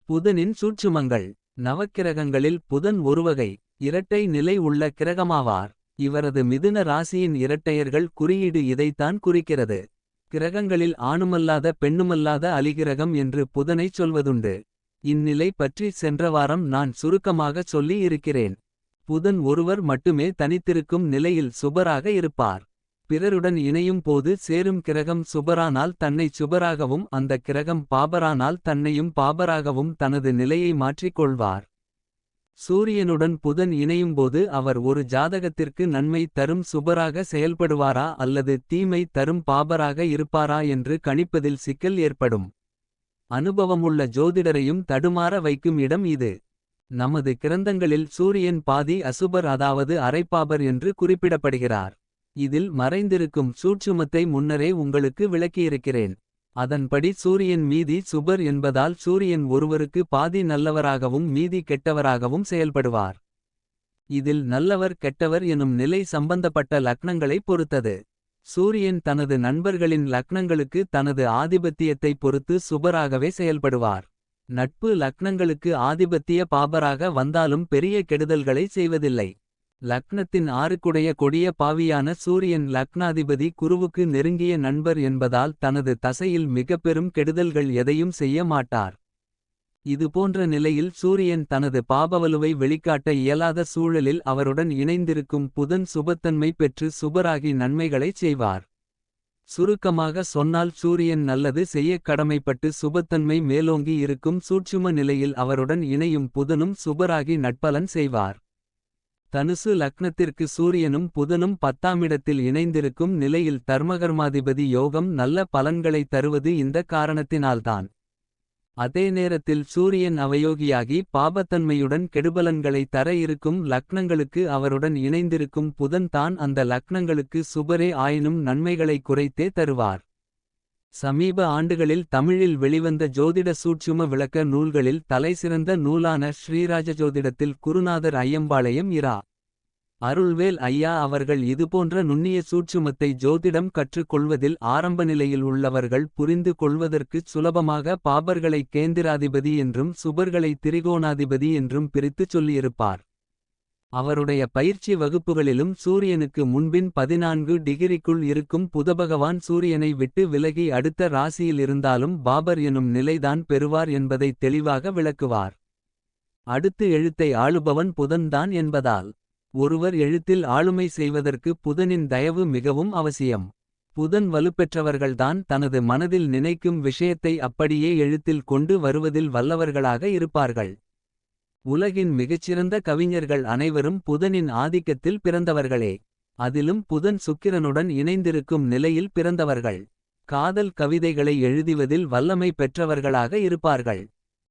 புதனின் சூட்சுமங்கள். நவக்கிரகங்களில் புதன் ஒருவகை. இரட்டை நிலை உள்ள கிரகமாவார். இவரது மிதுன ராசியின் இரட்டையர்கள் குறியீடு இதைத்தான் குறிக்கிறது. கிரகங்களில் ஆணுமல்லாத பெண்ணுமல்லாத அலிகிரகம் என்று புதனைச் சொல்வதுண்டு. இந்நிலை பற்றி சென்ற வாரம் நான் சுருக்கமாகச் சொல்லி இருக்கிறேன். புதன் ஒருவர் மட்டுமே தனித்திருக்கும் நிலையில் சுபராக இருப்பார். பிறருடன் இணையும் போது சேரும் கிரகம் சுபரானால் தன்னைச் சுபராகவும் அந்த கிரகம் பாபரானால் தன்னையும் பாபராகவும் தனது நிலையை மாற்றிக் கொள்வார். சூரியனுடன் புதன் இணையும்போது அவர் ஒரு ஜாதகத்திற்கு நன்மை தரும் சுபராக செயல்படுவாரா அல்லது தீமை தரும் பாபராக இருப்பாரா என்று கணிப்பதில் சிக்கல் ஏற்படும். அனுபவமுள்ள ஜோதிடரையும் தடுமாற வைக்கும் இடம் இது. நமது கிரந்தங்களில் சூரியன் பாதி அசுபர் அதாவது அரைப்பாபர் என்று குறிப்பிடப்படுகிறார். இதில் மறைந்திருக்கும் சூட்சுமத்தை முன்னரே உங்களுக்கு விளக்கியிருக்கிறேன். அதன்படி சூரியன் மீதி சுபர் என்பதால் சூரியன் ஒருவருக்கு பாதி நல்லவராகவும் மீதி கெட்டவராகவும் செயல்படுவார். இதில் நல்லவர் கெட்டவர் எனும் நிலை சம்பந்தப்பட்ட லக்னங்களைப் பொறுத்தது. சூரியன் தனது நண்பர்களின் லக்னங்களுக்கு தனது ஆதிபத்தியத்தை பொறுத்து சுபராகவே செயல்படுவார். நட்பு லக்னங்களுக்கு ஆதிபத்திய பாபராக வந்தாலும் பெரிய கெடுதல்களை செய்வதில்லை. லக்னத்தின் ஆறுக்குடைய கொடிய பாவியான சூரியன் லக்னாதிபதி குருவுக்கு நெருங்கிய நண்பர் என்பதால் தனது தசையில் மிகப்பெரும் கெடுதல்கள் எதையும் செய்ய மாட்டார். இதுபோன்ற நிலையில் சூரியன் தனது பாபவலுவை வெளிக்காட்ட இயலாத சூழலில் அவருடன் இணைந்திருக்கும் புதன் சுபத்தன்மை பெற்று சுபராகி நன்மைகளைச் செய்வார். சுருக்கமாக சொன்னால் சூரியன் நல்லது செய்ய கடமைப்பட்டு சுபத்தன்மை மேலோங்கி இருக்கும் சூட்சும நிலையில் அவருடன் இணையும் புதனும் சுபராகி நட்பலன் செய்வார். தனுசு லக்னத்திற்கு சூரியனும் புதனும் 10ஆமிடத்தில் இணைந்திருக்கும் நிலையில் தர்மகர்மாதிபதி யோகம் நல்ல பலன்களை தருவது இந்த காரணத்தினால்தான். அதே நேரத்தில் சூரியன் அவயோகியாகி பாபத்தன்மையுடன் கெடுபலன்களை தர இருக்கும் லக்னங்களுக்கு அவருடன் இணைந்திருக்கும் புதன் தான் அந்த லக்னங்களுக்கு சுபரே ஆயினும் நன்மைகளை குறைத்தே தருவார். சமீப ஆண்டுகளில் தமிழில் வெளிவந்த ஜோதிட சூட்சும விளக்க நூல்களில் தலைசிறந்த நூலான ஸ்ரீராஜஜோதிடத்தில் குருநாதர் ஐயம்பாளையம் இரா. அருள்வேல் ஐயா அவர்கள் இதுபோன்ற நுண்ணிய சூட்சுமத்தை ஜோதிடம் கற்றுக் கொள்வதில் ஆரம்ப நிலையில் உள்ளவர்கள் புரிந்து கொள்வதற்குச் சுலபமாக பாபர்களை கேந்திராதிபதி என்றும் சுபர்களை திரிகோணாதிபதி என்றும் பிரித்துச் சொல்லியிருப்பார். அவருடைய பயிற்சி வகுப்புகளிலும் சூரியனுக்கு முன்பின் 14 டிகிரிக்குள் இருக்கும் புதபகவான் சூரியனை விட்டு விலகி அடுத்த ராசியில் இருந்தாலும் பாபர் எனும் நிலைதான் பெறுவார் என்பதை தெளிவாக விளக்குவார். அடுத்து எழுத்தை ஆளுபவன் புதன்தான் என்பதால் ஒருவர் எழுத்தில் ஆளுமை செய்வதற்கு புதனின் தயவு மிகவும் அவசியம். புதன் வலுப்பெற்றவர்கள்தான் தனது மனதில் நினைக்கும் விஷயத்தை அப்படியே எழுத்தில் கொண்டு வருவதில் வல்லவர்களாக இருப்பார்கள். உலகின் மிகச்சிறந்த கவிஞர்கள் அனைவரும் புதனின் ஆதிக்கத்தில் பிறந்தவர்களே. அதிலும் புதன் சுக்கிரனுடன் இணைந்திருக்கும் நிலையில் பிறந்தவர்கள். காதல் கவிதைகளை எழுதுவதில் வல்லமை பெற்றவர்களாக இருப்பார்கள்.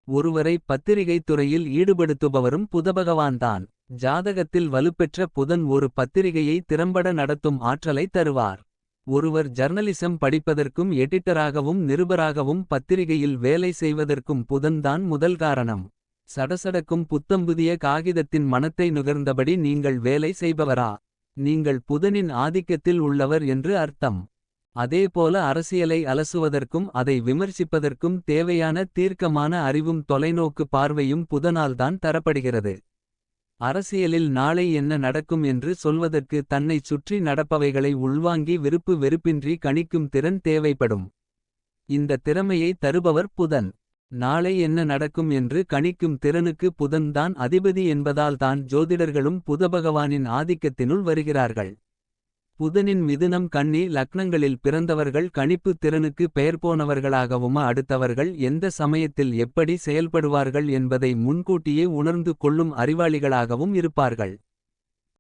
ஒருவரை பத்திரிகைத் துறையில் ஈடுபடுத்துபவரும் புதபகவான்தான். ஜாதகத்தில் வலுப்பெற்ற புதன் ஒரு பத்திரிகையை திறம்பட நடத்தும் ஆற்றலை தருவார். ஒருவர் ஜர்னலிசம் படிப்பதற்கும் எடிட்டராகவும் நிருபராகவும் பத்திரிகையில் வேலை செய்வதற்கும் புதன்தான் முதல் காரணம். சடசடக்கும் புத்தம்புதிய காகிதத்தின் மனத்தை நுகர்ந்தபடி நீங்கள் வேலை செய்பவரா? நீங்கள் புதனின் ஆதிக்கத்தில் உள்ளவர் என்று அர்த்தம். அதேபோல அரசியலை அலசுவதற்கும் அதை விமர்சிப்பதற்கும் தேவையான தீர்க்கமான அறிவும் தொலைநோக்கு பார்வையும் புதனால்தான் தரப்படுகிறது. அரசியலில் நாளை என்ன நடக்கும் என்று சொல்வதற்கு தன்னைச் சுற்றி நடப்பவைகளை உள்வாங்கி விருப்பு வெறுப்பின்றி கணிக்கும் திறன் தேவைப்படும். இந்த திறமையை தருபவர் புதன். நாளை என்ன நடக்கும் என்று கணிக்கும் திறனுக்கு புதன்தான் அதிபதி என்பதால்தான் ஜோதிடர்களும் புதபகவானின் ஆதிக்கத்தினுள் வருகிறார்கள். புதனின் மிதுனம் கன்னி லக்னங்களில் பிறந்தவர்கள் கணிப்பு திறனுக்கு பெயர் போனவர்களாகவும் அடுத்தவர்கள் எந்த சமயத்தில் எப்படி செயல்படுவார்கள் என்பதை முன்கூட்டியே உணர்ந்து கொள்ளும் அறிவாளிகளாகவும் இருப்பார்கள்.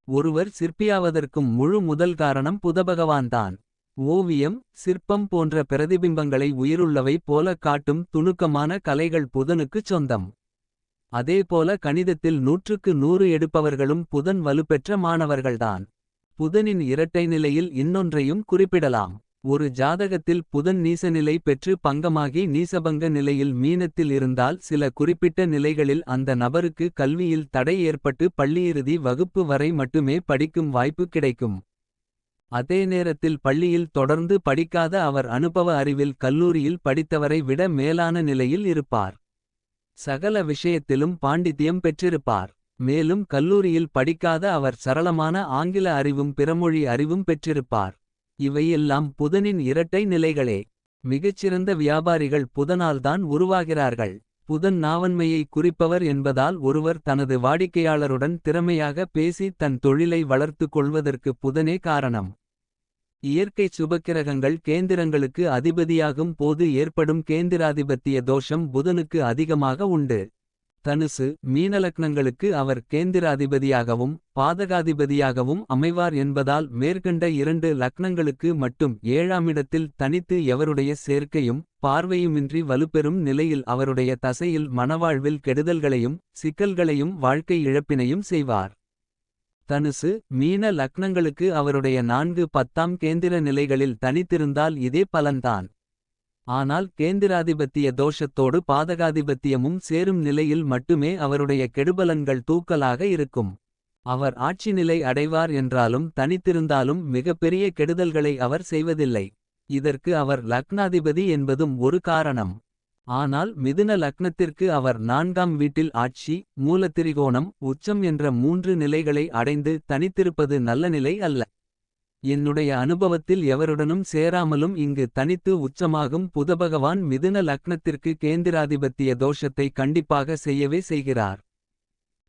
ஒருவர் சிற்பியாவதற்கும் முழு முதல் காரணம் புதபகவான்தான். ஓவியம் சிற்பம் போன்ற பிரதிபிம்பங்களை உயிருள்ளவை போல காட்டும் துணுக்கமான கலைகள் புதனுக்குச் சொந்தம். அதேபோல கணிதத்தில் 100க்கு 100 எடுப்பவர்களும் புதன் வலுப்பெற்ற மாணவர்கள்தான். புதனின் இரட்டை நிலையில் இன்னொன்றையும் குறிப்பிடலாம். ஒரு ஜாதகத்தில் புதன் நீசநிலை பெற்று பங்கமாகி நீசபங்க நிலையில் மீனத்தில் இருந்தால் சில குறிப்பிட்ட நிலைகளில் அந்த நபருக்கு கல்வியில் தடை ஏற்பட்டு பள்ளியிறுதி வகுப்பு வரை மட்டுமே படிக்கும் வாய்ப்பு கிடைக்கும். அதே நேரத்தில் பள்ளியில் தொடர்ந்து படிக்காத அவர் அனுபவ அறிவில் கல்லூரியில் படித்தவரை விட மேலான நிலையில் இருப்பார். சகல விஷயத்திலும் பாண்டித்யம் பெற்றிருப்பார். மேலும் கல்லூரியில் படிக்காத அவர் சரளமான ஆங்கில அறிவும் பிறமொழி அறிவும் பெற்றிருப்பார். இவையெல்லாம் புதனின் இரட்டை நிலைகளே. மிகச்சிறந்த வியாபாரிகள் புதனால்தான் உருவாகிறார்கள். புதன் நாவன்மையை குறிப்பவர் என்பதால் ஒருவர் தனது வாடிக்கையாளருடன் திறமையாக பேசி தன் தொழிலை வளர்த்து கொள்வதற்கு புதனே காரணம். இயற்கை சுபக்கிரகங்கள் கேந்திரங்களுக்கு அதிபதியாகும் போது ஏற்படும் கேந்திராதிபத்திய தோஷம் புதனுக்கு அதிகமாக உண்டு. தனுசு மீனலக்னங்களுக்கு அவர் கேந்திராதிபதியாகவும் பாதகாதிபதியாகவும் அமைவார் என்பதால் மேற்கண்ட 2 லக்னங்களுக்கு மட்டும் 7ஆமிடத்தில் தனித்து எவருடைய சேர்க்கையும் பார்வையுமின்றி வலுப்பெறும் நிலையில் அவருடைய தசையில் மணவாழ்வில் கெடுதல்களையும் சிக்கல்களையும் வாழ்க்கை இழப்பினையும் செய்வார். தனுசு மீன லக்னங்களுக்கு அவருடைய 4 10ஆம் கேந்திர நிலைகளில் தனித்திருந்தால் இதே பலன்தான். ஆனால் கேந்திராதிபத்திய தோஷத்தோடு பாதகாதிபத்தியமும் சேரும் நிலையில் மட்டுமே அவருடைய கெடுபலன்கள் தூக்கலாக இருக்கும். அவர் ஆட்சி நிலை அடைவார் என்றாலும் தனித்திருந்தாலும் மிகப்பெரிய கெடுதல்களை அவர் செய்வதில்லை. இதற்கு அவர் லக்னாதிபதி என்பதும் ஒரு காரணம். ஆனால் மிதுன லக்னத்திற்கு அவர் 4ஆம் வீட்டில் ஆட்சி மூலத்திரிகோணம் உச்சம் என்ற 3 நிலைகளை அடைந்து தனித்திருப்பது நல்ல நிலை அல்ல. என்னுடைய அனுபவத்தில் எவருடனும் சேராமலும் இங்கு தனித்து உச்சமாகும் புதபகவான் மிதுன லக்னத்திற்கு கேந்திராதிபத்திய தோஷத்தை கண்டிப்பாக செய்யவே செய்கிறார்.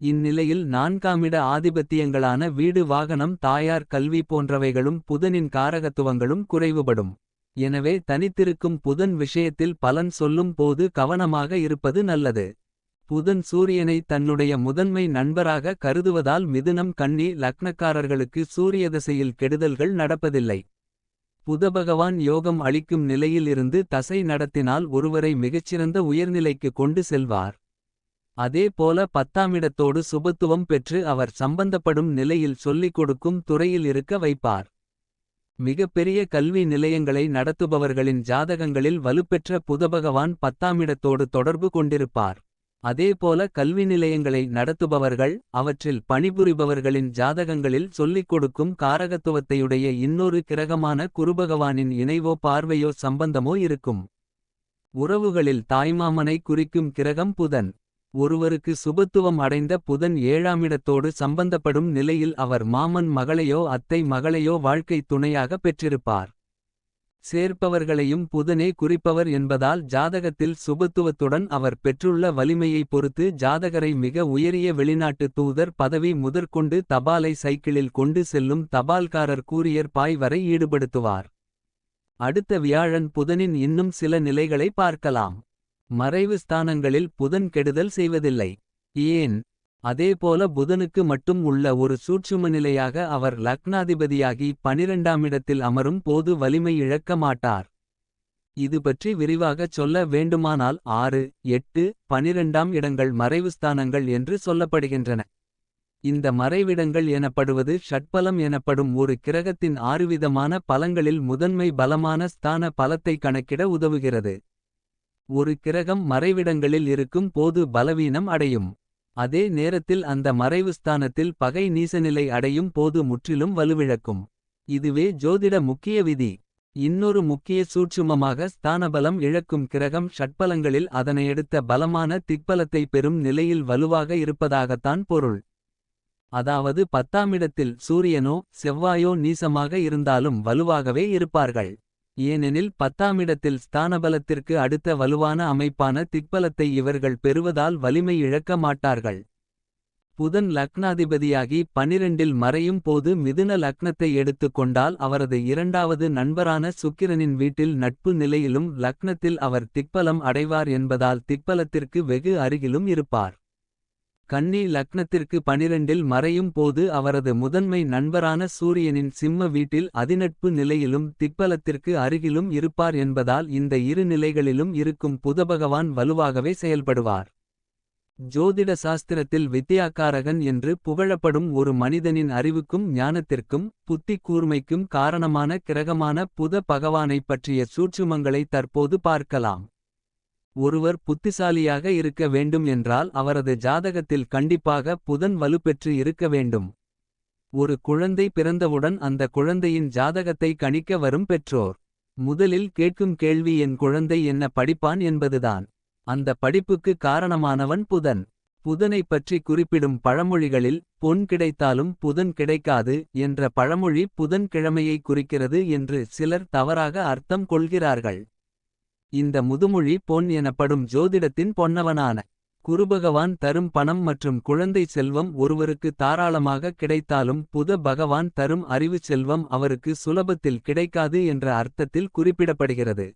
இந்நிலையில் 4ஆமிட ஆதிபத்தியங்களான வீடு வாகனம் தாயார் கல்வி போன்றவைகளும் புதனின் காரகத்துவங்களும் குறைவுபடும். எனவே தனித்திருக்கும் புதன் விஷயத்தில் பலன் சொல்லும் போது கவனமாக இருப்பது நல்லது. புதன் சூரியனை தன்னுடைய முதன்மை நண்பராக கருதுவதால் மிதுனம் கன்னி லக்னக்காரர்களுக்கு சூரியதசையில் கெடுதல்கள் நடப்பதில்லை. புதபகவான் யோகம் அளிக்கும் நிலையில் இருந்து தசை நடத்தினால் ஒருவரை மிகச்சிறந்த உயர்நிலைக்கு கொண்டு செல்வார். அதே போல 10ஆமிடத்தோடு சுபத்துவம் பெற்று அவர் சம்பந்தப்படும் நிலையில் சொல்லிக் கொடுக்கும் துறையில் இருக்க வைப்பார். மிகப்பெரிய கல்வி நிலையங்களை நடத்துபவர்களின் ஜாதகங்களில் வலுப்பெற்ற புதபகவான் 10ஆமிடத்தோடு தொடர்பு கொண்டிருப்பார். அதேபோல கல்வி நிலையங்களை நடத்துபவர்கள் அவற்றில் பணிபுரிபவர்களின் ஜாதகங்களில் சொல்லிக் கொடுக்கும் காரகத்துவத்தையுடைய இன்னொரு கிரகமான குருபகவானின் இணைவோ பார்வையோ சம்பந்தமோ இருக்கும். உறவுகளில் தாய்மாமனை குறிக்கும் கிரகம் புதன். ஒருவருக்கு சுபத்துவம் அடைந்த புதன் 7ஆமிடத்தோடு சம்பந்தப்படும் நிலையில் அவர் மாமன் மகளையோ அத்தை மகளையோ வாழ்க்கை துணையாக பெற்றிருப்பார். சேர்ப்பவர்களையும் புதனே குறிப்பவர் என்பதால் ஜாதகத்தில் சுபத்துவத்துடன் அவர் பெற்றுள்ள வலிமையை பொறுத்து ஜாதகரை மிக உயரிய வெளிநாட்டு தூதர் பதவி முதற்கொண்டு தபாலை சைக்கிளில் கொண்டு செல்லும் தபால்காரர் கூரியர் பாய் வரை ஈடுபடுத்துவார். அடுத்த வியாழன் புதனின் இன்னும் சில நிலைகளை பார்க்கலாம். மறைவு ஸ்தானங்களில் புதன் கெடுதல் செய்வதில்லை. ஏன்? அதேபோல புதனுக்கு மட்டும் உள்ள ஒரு சூட்சும நிலையாக அவர் லக்னாதிபதியாகி 12ஆமிடத்தில் அமரும் போது வலிமை இழக்க மாட்டார். இது பற்றி விரிவாகச் சொல்ல வேண்டுமானால் 6, 8, 12ஆம் இடங்கள் மறைவுஸ்தானங்கள் என்று சொல்லப்படுகின்றன. இந்த மறைவிடங்கள் எனப்படுவது ஷட்பலம் எனப்படும் ஒரு கிரகத்தின் 6 விதமான பலங்களில் முதன்மை பலமான ஸ்தான பலத்தை கணக்கிட உதவுகிறது. ஒரு கிரகம் மறைவிடங்களில் இருக்கும் போது பலவீனம் அடையும். அதே நேரத்தில் அந்த மறைவுஸ்தானத்தில் பகை நீசநிலை அடையும் போது முற்றிலும் வலுவிழக்கும். இதுவே ஜோதிட முக்கிய விதி. இன்னொரு முக்கிய சூட்சுமமாக ஸ்தானபலம் இழக்கும் கிரகம் ஷட்பலங்களில் அதனையடுத்த பலமான திக்பலத்தை பெறும் நிலையில் வலுவாக இருப்பதாகத்தான் பொருள். அதாவது 10ஆமிடத்தில் சூரியனோ செவ்வாயோ நீசமாக இருந்தாலும் வலுவாகவே இருப்பார்கள். ஏனெனில் 10ஆமிடத்தில் ஸ்தானபலத்திற்கு அடுத்த வலுவான அமைப்பான திக்பலத்தை இவர்கள் பெறுவதால் வலிமை இழக்க மாட்டார்கள். புதன் லக்னாதிபதியாகி 12இல் மறையும் போது மிதுன லக்னத்தை எடுத்து கொண்டால் அவரது 2வது நண்பரான சுக்கிரனின் வீட்டில் நட்பு நிலையிலும் லக்னத்தில் அவர் திக்பலம் அடைவார் என்பதால் திக்பலத்திற்கு வெகு அருகிலும் இருப்பார். கன்னி லக்னத்திற்கு 12இல் மறையும் போது அவரது முதன்மை நண்பரான சூரியனின் சிம்ம வீட்டில் அதிநட்பு நிலையிலும் திக்பலத்திற்கு அருகிலும் இருப்பார் என்பதால் இந்த 2 நிலைகளிலும் இருக்கும் புதபகவான் வலுவாகவே செயல்படுவார். ஜோதிட சாஸ்திரத்தில் வித்யாகாரகன் என்று புகழப்படும் ஒரு மனிதனின் அறிவுக்கும் ஞானத்திற்கும் புத்தி கூர்மைக்கும் காரணமான கிரகமான புத பகவானைப் பற்றிய சூட்சுமங்களை தற்போது பார்க்கலாம். ஒருவர் புத்திசாலியாக இருக்க வேண்டும் என்றால் அவரது ஜாதகத்தில் கண்டிப்பாக புதன் வலுப்பெற்று இருக்க வேண்டும். ஒரு குழந்தை பிறந்தவுடன் அந்த குழந்தையின் ஜாதகத்தை கணிக்க வரும் பெற்றோர் முதலில் கேட்கும் கேள்வி என் குழந்தை என்ன படிப்பான் என்பதுதான். அந்த படிப்புக்கு காரணமானவன் புதன். புதனைப் பற்றி குறிப்பிடும் பழமொழிகளில் பொன் கிடைத்தாலும் புதன் கிடைக்காது என்ற பழமொழி புதன் கிழமையை குறிக்கிறது என்று சிலர் தவறாக அர்த்தம் கொள்கிறார்கள். இந்த முதுமொழி பொன் எனப்படும் ஜோதிடத்தின் பொன்னவனான குருபகவான் தரும் பணம் மற்றும் குழந்தை செல்வம் ஒருவருக்கு தாராளமாக கிடைத்தாலும் புத பகவான் தரும் அறிவு செல்வம் அவருக்கு சுலபத்தில் கிடைக்காது என்ற அர்த்தத்தில் குறிப்பிடப்படுகிறது.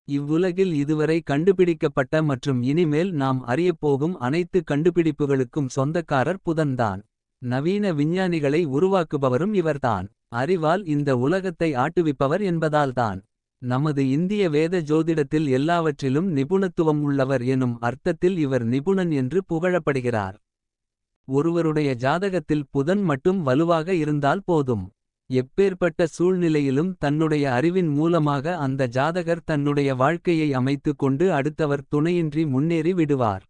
இவ்வுலகில் இதுவரை கண்டுபிடிக்கப்பட்ட மற்றும் இனிமேல் நாம் அறியப்போகும் அனைத்து கண்டுபிடிப்புகளுக்கும் சொந்தக்காரர் புதன்தான். நவீன விஞ்ஞானிகளை உருவாக்குபவரும் இவர்தான். அறிவால் இந்த உலகத்தை ஆட்டுவிப்பவர் என்பதால்தான் நமது இந்திய வேத ஜோதிடத்தில் எல்லாவற்றிலும் நிபுணத்துவம் உள்ளவர் எனும் அர்த்தத்தில் இவர் நிபுணன் என்று புகழப்படுகிறார். ஒருவருடைய ஜாதகத்தில் புதன் மட்டும் வலுவாக இருந்தால் போதும். எப்பேற்பட்ட சூழ்நிலையிலும் தன்னுடைய அறிவின் மூலமாக அந்த ஜாதகர் தன்னுடைய வாழ்க்கையை அமைத்துக் கொண்டு அடுத்தவர் துணையின்றி முன்னேறி விடுவார்.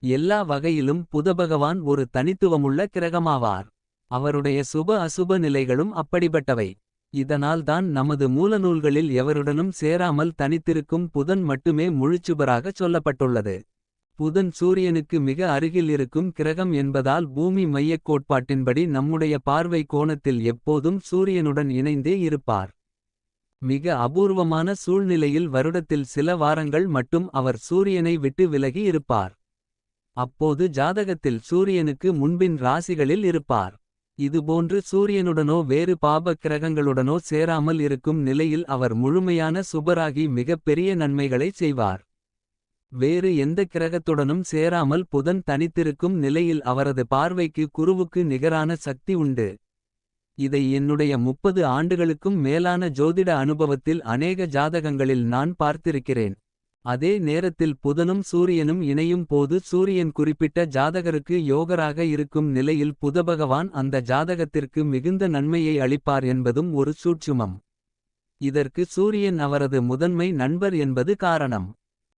எல்லா வகையிலும் புதபகவான் ஒரு தனித்துவமுள்ள கிரகமாவார். அவருடைய சுப அசுப நிலைகளும் அப்படிப்பட்டவை. இதனால்தான் நமது மூலநூல்களில் எவருடனும் சேராமல் தனித்திருக்கும் புதன் மட்டுமே முழுச்சுபராகச் சொல்லப்பட்டுள்ளது. புதன் சூரியனுக்கு மிக அருகில் இருக்கும் கிரகம் என்பதால் பூமி மையக் கோட்பாட்டின்படி நம்முடைய பார்வை கோணத்தில் எப்போதும் சூரியனுடன் இணைந்தே இருப்பார். மிக அபூர்வமான சூழ்நிலையில் வருடத்தில் சில வாரங்கள் மட்டும் அவர் சூரியனை விட்டு விலகி இருப்பார். அப்போது ஜாதகத்தில் சூரியனுக்கு முன்பின் ராசிகளில் இருப்பார். இதுபோன்று சூரியனுடனோ வேறு பாப கிரகங்களுடனோ சேராமல் இருக்கும் நிலையில் அவர் முழுமையான சுபராகி மிகப் பெரிய நன்மைகளை செய்வார். வேறு எந்த கிரகத்துடனும் சேராமல் புதன் தனித்திருக்கும் நிலையில் அவரது பார்வைக்கு குருவுக்கு நிகரான சக்தி உண்டு. இதை என்னுடைய 30 ஆண்டுகளுக்கும் மேலான ஜோதிட அனுபவத்தில் அநேக ஜாதகங்களில் நான் பார்த்திருக்கிறேன். அதே நேரத்தில் புதனும் சூரியனும் இணையும் போது சூரியன் குறிப்பிட்ட ஜாதகருக்கு யோகராக இருக்கும் நிலையில் புதபகவான் அந்த ஜாதகத்திற்கு மிகுந்த நன்மையை அளிப்பார் என்பதும் ஒரு சூட்சுமம். இதற்கு சூரியன் அவரது முதன்மை நண்பர் என்பது காரணம்.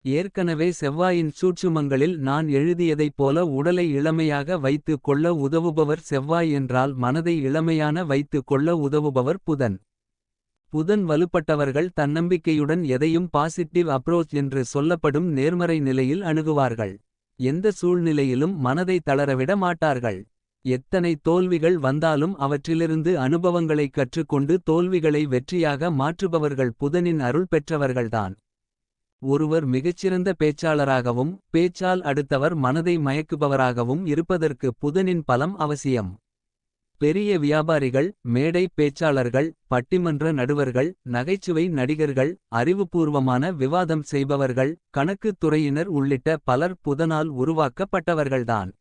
ஏற்கனவே செவ்வாயின் சூட்சுமங்களில் நான் எழுதியதைப் போல உடலை இளமையாக வைத்து கொள்ள உதவுபவர் செவ்வாய் என்றால் மனதை இளமையான வைத்து கொள்ள உதவுபவர் புதன். புதன் வலுப்பட்டவர்கள் தன்னம்பிக்கையுடன் எதையும் பாசிட்டிவ் அப்ரோச் என்று சொல்லப்படும் நேர்மறை நிலையில் அணுகுவார்கள். எந்த சூழ்நிலையிலும் மனதை தளரவிட மாட்டார்கள். எத்தனை தோல்விகள் வந்தாலும் அவற்றிலிருந்து அனுபவங்களை கற்றுக்கொண்டு தோல்விகளை வெற்றியாக மாற்றுபவர்கள் புதனின் அருள் பெற்றவர்கள்தான். ஒருவர் மிகச்சிறந்த பேச்சாளராகவும் பேச்சால் அடுத்தவர் மனதை மயக்குபவராகவும் இருப்பதற்கு புதனின் பலம் அவசியம். பெரிய வியாபாரிகள், மேடை பேச்சாளர்கள், பட்டிமன்ற நடுவர்கள், நகைச்சுவை நடிகர்கள், அறிவுபூர்வமான விவாதம் செய்பவர்கள், கணக்குத் துறையினர் உள்ளிட்ட பலர் புதனால் உருவாக்கப்பட்டவர்கள்தான்.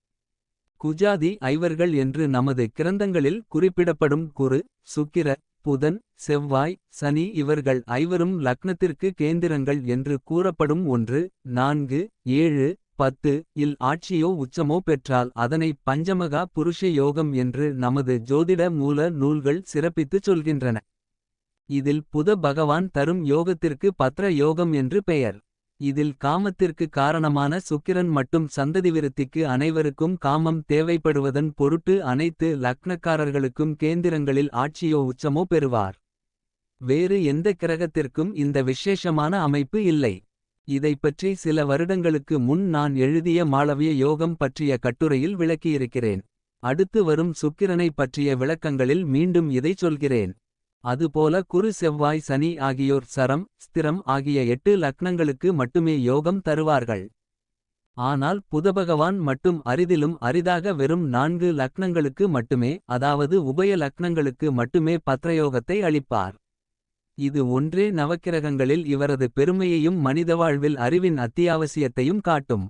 குஜாதி ஐவர்கள் என்று நமது கிரந்தங்களில் குறிப்பிடப்படும் குரு, சுக்கிர, புதன், செவ்வாய், சனி இவர்கள் ஐவரும் லக்னத்திற்கு கேந்திரங்கள் என்று கூறப்படும் 1, 4, 7, 10 இல் ஆட்சியோ உச்சமோ பெற்றால் அதனை பஞ்சமகா புருஷ யோகம் என்று நமது ஜோதிட மூல நூல்கள் சிறப்பித்துச் சொல்கின்றன. இதில் புத பகவான் தரும் யோகத்திற்கு பத்ர யோகம் என்று பெயர். இதில் காமத்திற்கு காரணமான சுக்கிரன் மட்டும் சந்ததிவிருத்திக்கு அனைவருக்கும் காமம் தேவைப்படுவதன் பொருட்டு அனைத்து லக்னக்காரர்களுக்கும் கேந்திரங்களில் ஆட்சியோ உச்சமோ பெறுவார். வேறு எந்த கிரகத்திற்கும் இந்த விசேஷமான அமைப்பு இல்லை. இதைப்பற்றி சில வருடங்களுக்கு முன் நான் எழுதிய மாளவிய யோகம் பற்றிய கட்டுரையில் விளக்கியிருக்கிறேன். அடுத்து வரும் சுக்கிரனை பற்றிய விளக்கங்களில் மீண்டும் இதை சொல்கிறேன். அதுபோல குரு செவ்வாய் சனி ஆகியோர் சரம் ஸ்திரம் ஆகிய 8 லக்னங்களுக்கு மட்டுமே யோகம் தருவார்கள். ஆனால் புதபகவான் மட்டும் அரிதிலும் அரிதாக வெறும் 4 லக்னங்களுக்கு மட்டுமே, அதாவது உபய லக்னங்களுக்கு மட்டுமே பத்ரயோகத்தை அளிப்பார். இது ஒன்றே நவக்கிரகங்களில் இவரது பெருமையையும் மனித வாழ்வில் அறிவின் அத்தியாவசியத்தையும் காட்டும்.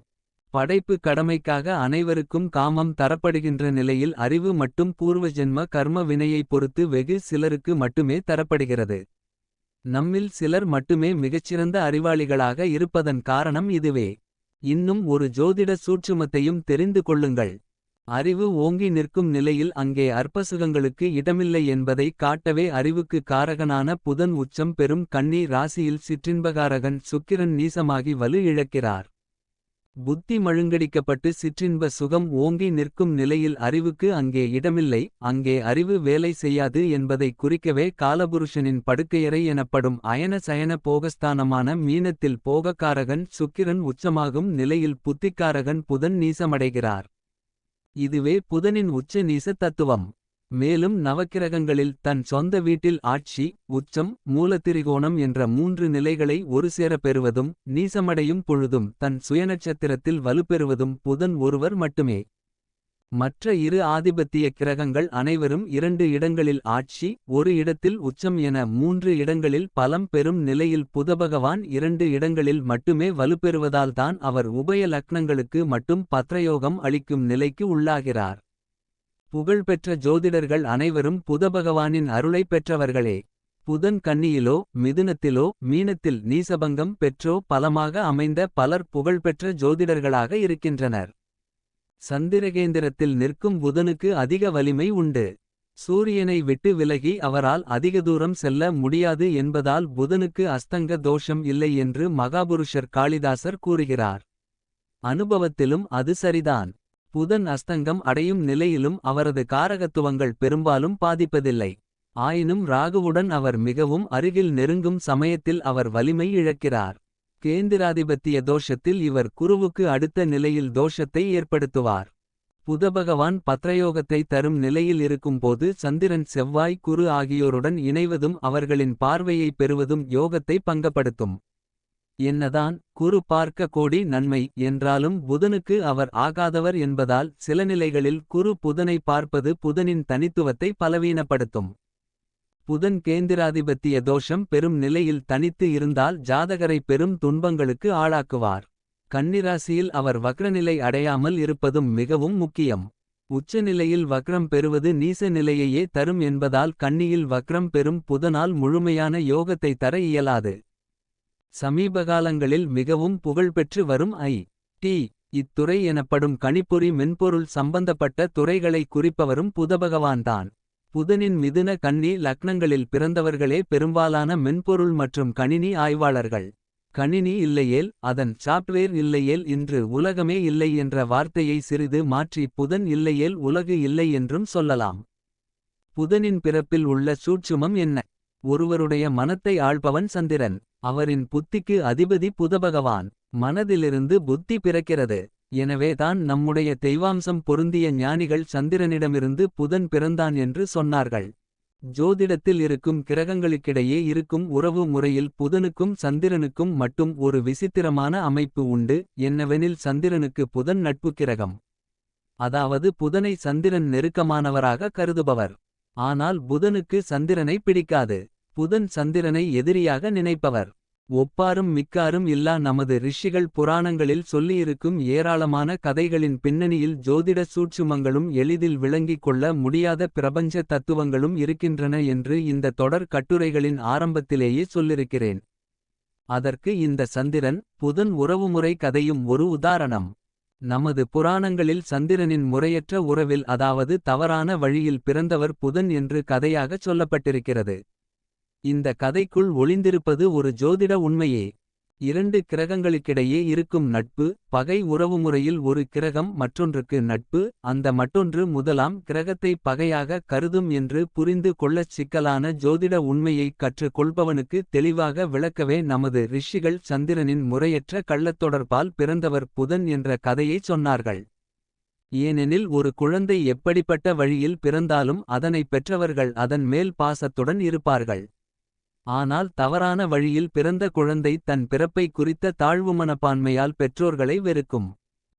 படைப்பு கடமைக்காக அனைவருக்கும் காமம் தரப்படுகின்ற நிலையில் அறிவு மட்டும் பூர்வ ஜென்ம கர்ம வினையைப் பொறுத்து வெகு சிலருக்கு மட்டுமே தரப்படுகிறது. நம்மில் சிலர் மட்டுமே மிகச்சிறந்த அறிவாளிகளாக இருப்பதன் காரணம் இதுவே. இன்னும் ஒரு ஜோதிட சூட்சுமத்தையும் தெரிந்து கொள்ளுங்கள். அறிவு ஓங்கி நிற்கும் நிலையில் அங்கே அற்பசுகங்களுக்கு இடமில்லை என்பதை காட்டவே அறிவுக்கு காரகனான புதன் உச்சம் பெறும் கன்னி ராசியில் சிற்றின்பகாரகன் சுக்கிரன் நீசமாகி வலு இழக்கிறார். புத்தி மழுங்கடிக்கப்பட்டு சிற்றின்ப சுகம் ஓங்கி நிற்கும் நிலையில் அறிவுக்கு அங்கே இடமில்லை. அங்கே அறிவு வேலை செய்யாது என்பதை குறிக்கவே காலபுருஷனின் படுக்கையறை எனப்படும் அயன சயன போகஸ்தானமான மீனத்தில் போகக்காரகன் சுக்கிரன் உச்சமாகும் நிலையில் புத்திக்காரகன் புதன் நீசமடைகிறார். இதுவே புதனின் உச்ச நீச தத்துவம். மேலும் நவக்கிரகங்களில் தன் சொந்த வீட்டில் ஆட்சி உச்சம் மூலத்திரிகோணம் என்ற 3 நிலைகளை ஒருசேர பெறுவதும் நீசமடையும் பொழுதும் தன் சுயநட்சத்திரத்தில் வலுப்பெறுவதும் புதன் ஒருவர் மட்டுமே. மற்ற இரு ஆதிபத்திய கிரகங்கள் அனைவரும் 2 இடங்களில் ஆட்சி ஒரு இடத்தில் உச்சம் என 3 இடங்களில் பலம் பெறும் நிலையில் புதபகவான் 2 இடங்களில் மட்டுமே வலுப்பெறுவதால்தான் அவர் உபய லக்னங்களுக்கு மட்டும் பத்ரயோகம் அளிக்கும் நிலைக்கு உள்ளாகிறார். புகழ்பெற்ற ஜோதிடர்கள் அனைவரும் புதபகவானின் அருளை பெற்றவர்களே. புதன் கன்னியிலோ மிதுனத்திலோ மீனத்தில் நீசபங்கம் பெற்றோ பலமாக அமைந்த பலர் புகழ்பெற்ற ஜோதிடர்களாக இருக்கின்றனர். சந்திரகேந்திரத்தில் நிற்கும் புதனுக்கு அதிக வலிமை உண்டு. சூரியனை விட்டு விலகி அவரால் அதிக தூரம் செல்ல முடியாது என்பதால் புதனுக்கு அஸ்தங்க தோஷம் இல்லை என்று மகாபுருஷர் காளிதாசர் கூறுகிறார். அனுபவத்திலும் அது சரிதான். புதன் அஸ்தங்கம் அடையும் நிலையிலும் அவரது காரகத்துவங்கள் பெரும்பாலும் பாதிப்பதில்லை. ஆயினும் ராகுவுடன் அவர் மிகவும் அருகில் நெருங்கும் சமயத்தில் அவர் வலிமை இழக்கிறார். கேந்திராதிபத்திய தோஷத்தில் இவர் குருவுக்கு அடுத்த நிலையில் தோஷத்தை ஏற்படுத்துவார். புதபகவான் பத்ரயோகத்தை தரும் நிலையில் இருக்கும்போது சந்திரன் செவ்வாய் குரு ஆகியோருடன் இணைவதும் அவர்களின் பார்வையை பெறுவதும் யோகத்தை பங்கப்படுத்தும். என்னதான் குரு பார்க்க கோடி நன்மை என்றாலும் புதனுக்கு அவர் ஆகாதவர் என்பதால் சில நிலைகளில் குரு புதனை பார்ப்பது புதனின் தனித்துவத்தை பலவீனப்படுத்தும். புதன் கேந்திராதிபத்திய தோஷம் பெரும் நிலையில் தனித்து இருந்தால் ஜாதகரை பெரும் துன்பங்களுக்கு ஆளாக்குவார். கன்னிராசியில் அவர் வக்ரநிலை அடையாமல் இருப்பதும் மிகவும் முக்கியம். உச்சநிலையில் வக்ரம் பெறுவது நீச நிலையையே தரும் என்பதால் கன்னியில் வக்ரம் பெறும் புதனால் முழுமையான யோகத்தை தர இயலாது. சமீபகாலங்களில் மிகவும் புகழ்பெற்று வரும் ஐ.டி. இத்துறை எனப்படும் கணிப்பொறி மென்பொருள் சம்பந்தப்பட்ட துறைகளை குறிப்பவரும் புதபகவான்தான். புதனின் மிதுன கன்னி லக்னங்களில் பிறந்தவர்களே பெரும்பாலான மென்பொருள் மற்றும் கணினி ஆய்வாளர்கள். கணினி இல்லையேல் அதன் சாப்ட்வேர் இல்லையேல் இன்று உலகமே இல்லை என்ற வார்த்தையை சிறிது மாற்றி புதன் இல்லையேல் உலகு இல்லை என்றும் சொல்லலாம். புதனின் பிறப்பில் உள்ள சூட்சுமம் என்ன? ஒருவருடைய மனத்தை ஆள்பவன் சந்திரன். அவரின் புத்திக்கு அதிபதி புதபகவான். மனதிலிருந்து புத்தி பிறக்கிறது. எனவே தான் நம்முடைய தெய்வாம்சம் பொருந்திய ஞானிகள் சந்திரனிடமிருந்து புதன் பிறந்தான் என்று சொன்னார்கள். ஜோதிடத்தில் இருக்கும் கிரகங்களுக்கிடையே இருக்கும் உறவு முறையில் புதனுக்கும் சந்திரனுக்கும் மட்டும் ஒரு விசித்திரமான அமைப்பு உண்டு. என்னவெனில் சந்திரனுக்கு புதன் நட்பு கிரகம். அதாவது புதனை சந்திரன் நெருக்கமானவராக கருதுபவர். ஆனால் புதனுக்கு சந்திரனை பிடிக்காது. புதன் சந்திரனை எதிரியாக நினைப்பவர். ஒப்பாரும் மிக்காரும் இல்லா நமது ரிஷிகள் புராணங்களில் சொல்லியிருக்கும் ஏராளமான கதைகளின் பின்னணியில் ஜோதிட சூட்சுமங்களும் எளிதில் விளங்கிக் கொள்ள முடியாத பிரபஞ்ச தத்துவங்களும் இருக்கின்றன என்று இந்த தொடர் கட்டுரைகளின் ஆரம்பத்திலேயே சொல்லிருக்கிறேன். அதற்கு இந்த சந்திரன் புதன் உறவுமுறை கதையும் ஒரு உதாரணம். நமது புராணங்களில் சந்திரனின் முறையற்ற உறவில் அதாவது தவறான வழியில் பிறந்தவர் புதன் என்று கதையாகச் சொல்லப்பட்டிருக்கிறது. இந்த கதைக்குள் ஒளிந்திருப்பது ஒரு ஜோதிட உண்மையே. 2 கிரகங்களுக்கிடையே இருக்கும் நட்பு பகை உறவுமுறையில் ஒரு கிரகம் மற்றொன்றுக்கு நட்பு அந்த மற்றொன்று முதலாம் கிரகத்தை பகையாக கருதும் என்று புரிந்து கொள்ளச் சிக்கலான ஜோதிட உண்மையை கற்றுக் கொள்பவனுக்கு தெளிவாக விளக்கவே நமது ரிஷிகள் சந்திரனின் முறையற்ற கள்ளத்தொடர்பால் பிறந்தவர் புதன் என்ற கதையைச் சொன்னார்கள். ஏனெனில் ஒரு குழந்தை எப்படிப்பட்ட வழியில் பிறந்தாலும் அதனை பெற்றவர்கள் அதன் மேல் பாசத்துடன் இருப்பார்கள். ஆனால் தவறான வழியில் பிறந்த குழந்தை தன் பிறப்பை குறித்த தாழ்வு மனப்பான்மையால் பெற்றோர்களை வெறுக்கும்.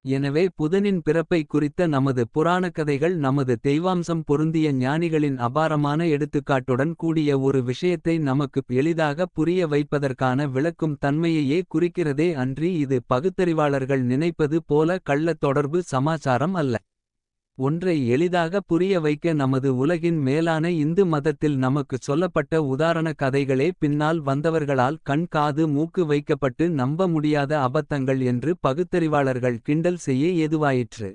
எனவே புதனின் பிறப்பை குறித்த நமது புராணக்கதைகள் நமது தெய்வாம்சம் பொருந்திய ஞானிகளின் அபாரமான எடுத்துக்காட்டுடன் கூடிய ஒரு விஷயத்தை நமக்கு எளிதாக புரிய வைப்பதற்கான விளக்கும் தன்மையையே குறிக்கிறதே அன்றி இது பகுத்தறிவாளர்கள் நினைப்பது போல கள்ளத் தொடர்பு சமாச்சாரம் அல்ல. ஒன்றை எளிதாக புரிய வைக்க நமது உலகின் மேலான இந்து மதத்தில் நமக்குச் சொல்லப்பட்ட உதாரண கதைகளே பின்னால் வந்தவர்களால் கண் காது மூக்கு வைக்கப்பட்டு நம்ப முடியாத அபத்தங்கள் என்று பகுத்தறிவாளர்கள் கிண்டல் செய்ய ஏதுவாயிற்று.